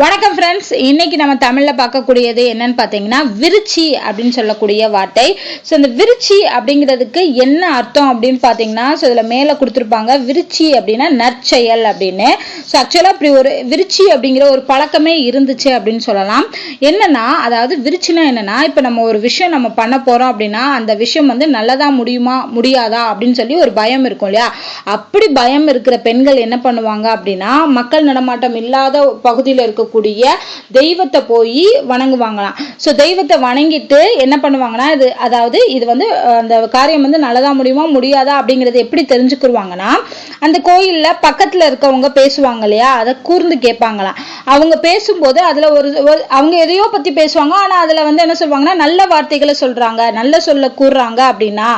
வணக்கம் ஃப்ரெண்ட்ஸ், இன்னைக்கு நம்ம தமிழ்ல பார்க்கக்கூடியது என்னன்னு பார்த்தீங்கன்னா விருச்சி அப்படின்னு சொல்லக்கூடிய வார்த்தை. ஸோ இந்த விருச்சி அப்படிங்கிறதுக்கு என்ன அர்த்தம் அப்படின்னு பார்த்தீங்கன்னா, ஸோ இதில் மேலே கொடுத்துருப்பாங்க விருச்சி அப்படின்னா நற்செயல் அப்படின்னு. ஸோ ஆக்சுவலாக அப்படி ஒரு விருச்சி அப்படிங்கிற ஒரு பழக்கமே இருந்துச்சு அப்படின்னு சொல்லலாம். என்னன்னா, அதாவது விருச்சினா என்னன்னா, இப்போ நம்ம ஒரு விஷயம் நம்ம பண்ண போறோம் அப்படின்னா அந்த விஷயம் வந்து நல்லதா முடியுமா முடியாதா அப்படின்னு சொல்லி ஒரு பயம் இருக்கும் இல்லையா. அப்படி பயம் இருக்கிற பெண்கள் என்ன பண்ணுவாங்க அப்படின்னா, மக்கள் நடமாட்டம் இல்லாத பகுதியில் இருக்க கூடிய தெய்வத்தை போய் வணங்குவாங்களாம். சோ தெய்வத்தை வணங்கிட்டு என்ன பண்ணுவாங்கன்னா, இது வந்து அந்த காரியம் வந்து நல்லதா முடியுமா முடியாதா அப்படிங்கறது எப்படி தெரிஞ்சுக்குவாங்கன்னா, அந்த கோயில்ல பக்கத்துல இருக்கவங்க பேசுவாங்க இல்லையா, அதை கூர்ந்து கேட்பாங்களாம். அவங்க பேசும்போது அதுல அவங்க எதையோ பத்தி பேசுவாங்க. ஆனா அதுல வந்து என்ன சொல்லுவாங்கன்னா, நல்ல வார்த்தைகளை சொல்றாங்க, நல்ல சொல்ல கூறுறாங்க அப்படின்னா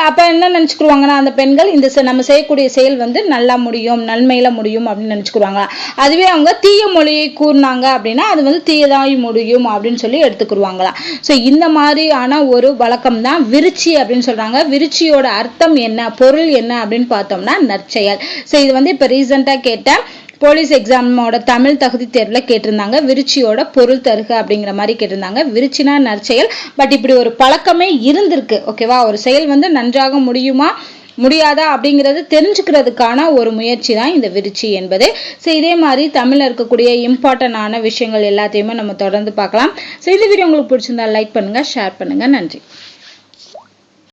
அப்ப என்ன நினைச்சுக்குவாங்கன்னா, அந்த பெண்கள் இந்த நம்ம செய்யக்கூடிய செயல் வந்து நல்லா முடியும், நன்மையில முடியும் அப்படின்னு நினைச்சுக்குவாங்க. அதுவே அவங்க தீய மொழியை கூறினாங்க அப்படின்னா அது வந்து தீயதாய் முடியும் அப்படின்னு சொல்லி எடுத்துக்கிடுவாங்களாம். ஸோ இந்த மாதிரியான ஒரு வழக்கம் தான் விருச்சி அப்படின்னு சொல்றாங்க. விருச்சியோட அர்த்தம் என்ன, பொருள் என்ன அப்படின்னு பார்த்தோம்னா நற்செயல். ஸோ இது வந்து இப்போ ரீசெண்டாக கேட்ட போலீஸ் எக்ஸாமோட தமிழ் தகுதி தேர்வுல கேட்டிருந்தாங்க. விருச்சியோட பொருள் தருக அப்படிங்கிற மாதிரி கேட்டிருந்தாங்க. விருச்சினா நற்செயல். பட் இப்படி ஒரு பழக்கமே இருந்திருக்கு. ஓகேவா, ஒரு செயல் வந்து நன்றாக முடியுமா முடியாதா அப்படிங்கிறது தெரிஞ்சுக்கிறதுக்கான ஒரு முயற்சி தான் இந்த விருச்சி என்பது. ஸோ இதே மாதிரி தமிழ்ல இருக்கக்கூடிய இம்பார்ட்டன்டான விஷயங்கள் எல்லாத்தையுமே நம்ம தொடர்ந்து பார்க்கலாம். ஸோ இந்த வீடியோ உங்களுக்கு பிடிச்சிருந்தா லைக் பண்ணுங்க, ஷேர் பண்ணுங்க. நன்றி.